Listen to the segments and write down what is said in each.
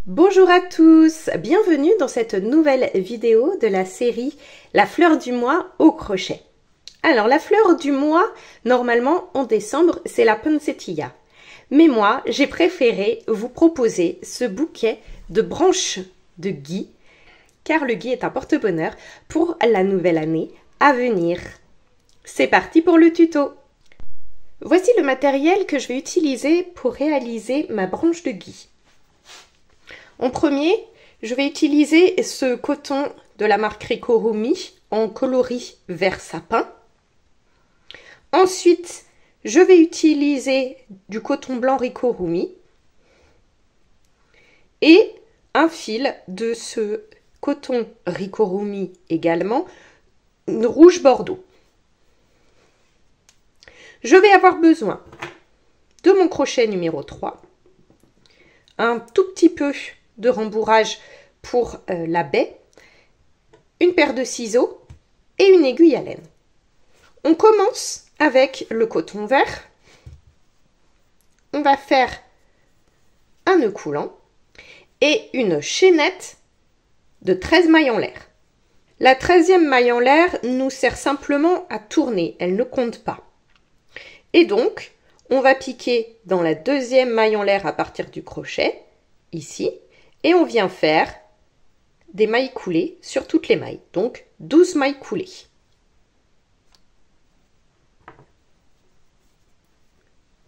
Bonjour à tous, bienvenue dans cette nouvelle vidéo de la série La fleur du mois au crochet. Alors la fleur du mois, normalement en décembre, c'est la poinsettia. Mais moi, j'ai préféré vous proposer ce bouquet de branches de gui, car le gui est un porte-bonheur pour la nouvelle année à venir. C'est parti pour le tuto. Voici le matériel que je vais utiliser pour réaliser ma branche de gui. En premier, je vais utiliser ce coton de la marque Ricorumi en coloris vert sapin. Ensuite, je vais utiliser du coton blanc Ricorumi et un fil de ce coton Ricorumi également, rouge bordeaux. Je vais avoir besoin de mon crochet numéro 3, un tout petit peu de rembourrage pour la baie, une paire de ciseaux et une aiguille à laine. On commence avec le coton vert. On va faire un nœud coulant et une chaînette de 13 mailles en l'air. La 13e maille en l'air nous sert simplement à tourner, elle ne compte pas. Et donc, on va piquer dans la 2e maille en l'air à partir du crochet, ici, et on vient faire des mailles coulées sur toutes les mailles, donc 12 mailles coulées.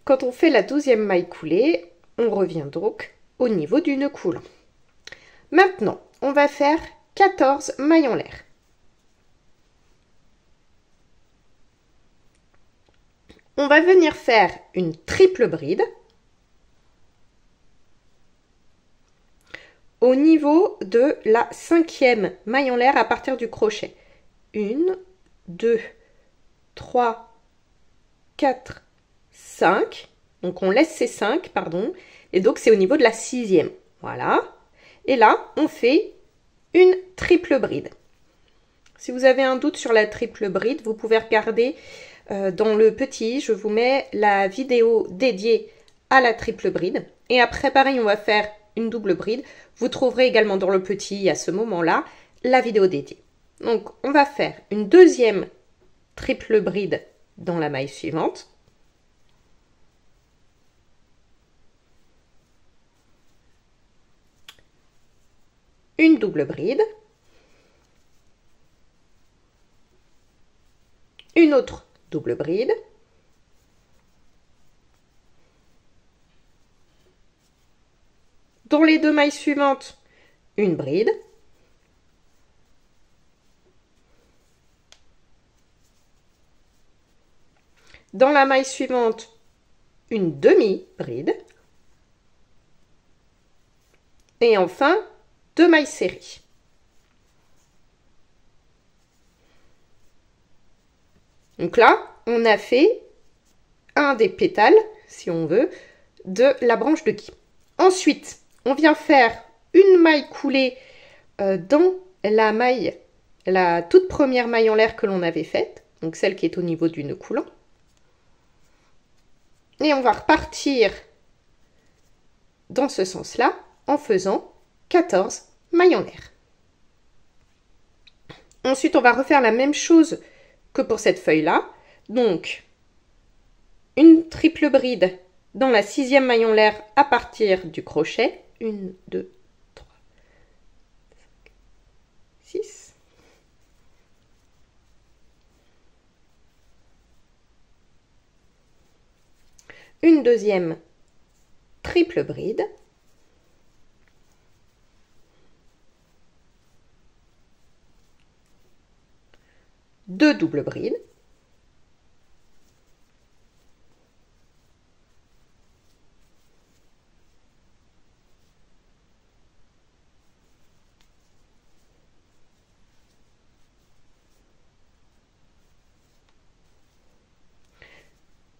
Quand on fait la 12e maille coulée, on revient donc au niveau du nœud coulant. Maintenant, on va faire 14 mailles en l'air. On va venir faire une triple bride au niveau de la 5e maille en l'air à partir du crochet. 1, 2, 3, 4, 5. Donc on laisse ces 5, pardon. Et donc c'est au niveau de la 6e. Voilà. Et là, on fait une triple bride. Si vous avez un doute sur la triple bride, vous pouvez regarder dans le petit. Je vous mets la vidéo dédiée à la triple bride. Et après, pareil, on va faire une double bride. Vous trouverez également dans le petit, à ce moment-là, la vidéo dédiée. Donc, on va faire une deuxième triple bride dans la maille suivante. Une double bride. Une autre double bride. Dans les deux mailles suivantes, une bride. Dans la maille suivante, une demi-bride. Et enfin, deux mailles serrées. Donc là, on a fait un des pétales, si on veut, de la branche de gui. Ensuite, on vient faire une maille coulée dans la maille, la toute première maille en l'air que l'on avait faite, donc celle qui est au niveau du nœud coulant. Et on va repartir dans ce sens-là en faisant 14 mailles en l'air. Ensuite, on va refaire la même chose que pour cette feuille-là. Donc, une triple bride dans la 6e maille en l'air à partir du crochet. 1, 2, 3, 5, 6. Une deuxième triple bride. Deux doubles brides.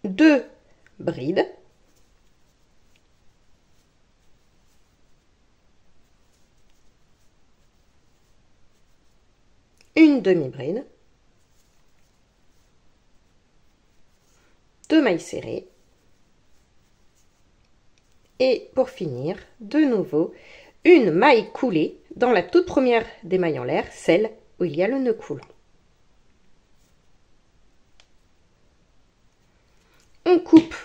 Deux brides. Une demi-bride. Deux mailles serrées. Et pour finir, de nouveau, une maille coulée dans la toute première des mailles en l'air, celle où il y a le nœud coulant. On coupe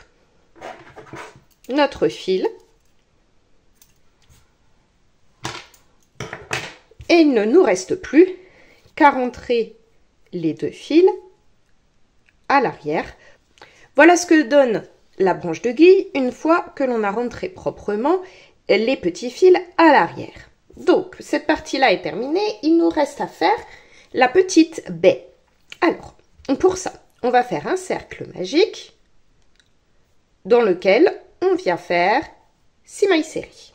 notre fil et il ne nous reste plus qu'à rentrer les 2 fils à l'arrière. Voilà ce que donne la branche de gui une fois que l'on a rentré proprement les petits fils à l'arrière. Donc, cette partie-là est terminée. Il nous reste à faire la petite baie. Alors, pour ça, on va faire un cercle magique dans lequel on vient faire 6 mailles serrées.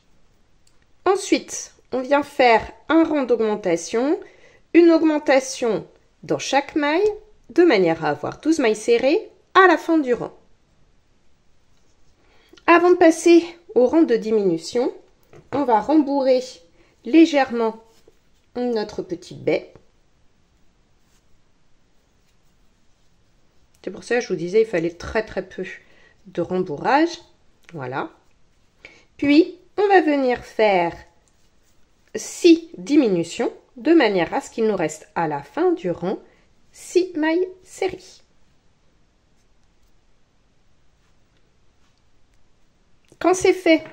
Ensuite, on vient faire un rang d'augmentation, une augmentation dans chaque maille, de manière à avoir 12 mailles serrées à la fin du rang. Avant de passer au rang de diminution, on va rembourrer légèrement notre petite baie. C'est pour ça que je vous disais il fallait très peu de rembourrage. Voilà. Puis, on va venir faire 6 diminutions de manière à ce qu'il nous reste à la fin du rang 6 mailles serrées. Quand c'est fait,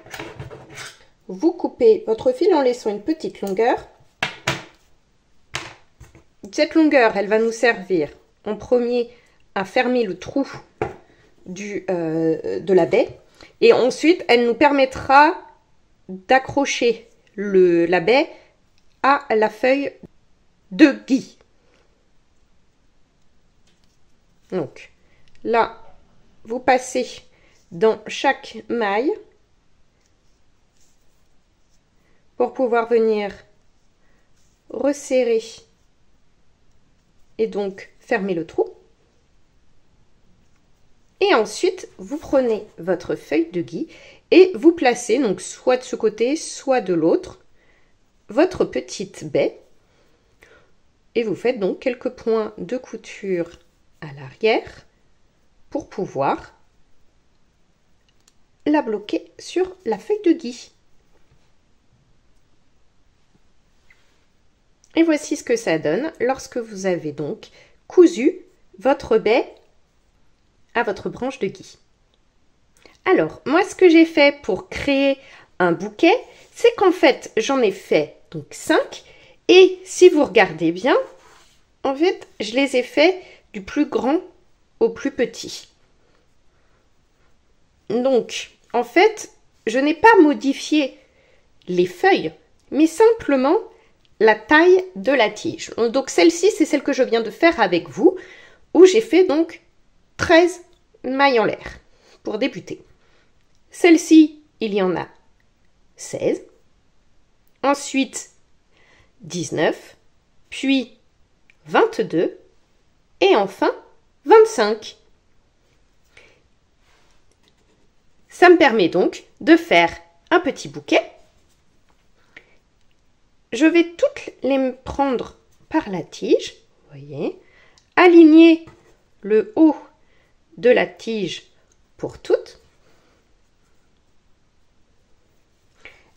vous coupez votre fil en laissant une petite longueur. Cette longueur, elle va nous servir en premier à fermer le trou de la baie. Et ensuite, elle nous permettra d'accrocher la baie à la feuille de gui. Donc, là, vous passez dans chaque maille pour pouvoir venir resserrer et donc fermer le trou. Et ensuite, vous prenez votre feuille de gui et vous placez, donc soit de ce côté, soit de l'autre, votre petite baie. Et vous faites donc quelques points de couture à l'arrière pour pouvoir la bloquer sur la feuille de gui. Et voici ce que ça donne lorsque vous avez donc cousu votre baie à votre branche de gui. Alors, moi, ce que j'ai fait pour créer un bouquet, c'est qu'en fait, j'en ai fait donc 5. Et si vous regardez bien, en fait, je les ai fait du plus grand au plus petit. Donc, en fait, je n'ai pas modifié les feuilles, mais simplement la taille de la tige. Donc, celle-ci, c'est celle que je viens de faire avec vous, où j'ai fait donc 13 mailles en l'air pour débuter. Celle-ci, il y en a 16. Ensuite, 19, puis 22 et enfin 25. Ça me permet donc de faire un petit bouquet. Je vais toutes les prendre par la tige, vous voyez, aligner le haut de la tige pour toutes.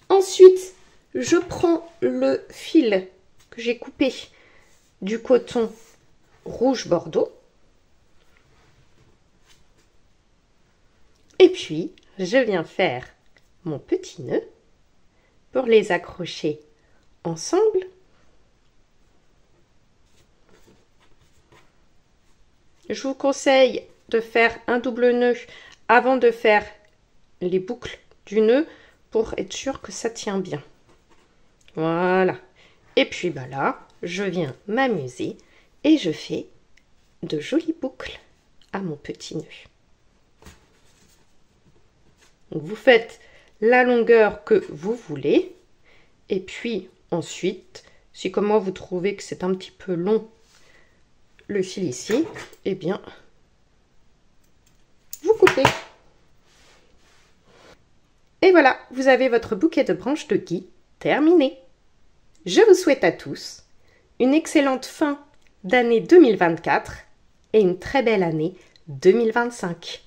Ensuite, je prends le fil que j'ai coupé du coton rouge bordeaux. Et puis, je viens faire mon petit nœud pour les accrocher ensemble. Je vous conseille de faire un double nœud avant de faire les boucles du nœud pour être sûr que ça tient bien. Voilà. Et puis bah là, je viens m'amuser et je fais de jolies boucles à mon petit nœud. Donc vous faites la longueur que vous voulez. Et puis ensuite, si comment vous trouvez que c'est un petit peu long le fil ici, eh bien, vous coupez. Et voilà, vous avez votre bouquet de branches de gui terminé. Je vous souhaite à tous une excellente fin d'année 2024 et une très belle année 2025.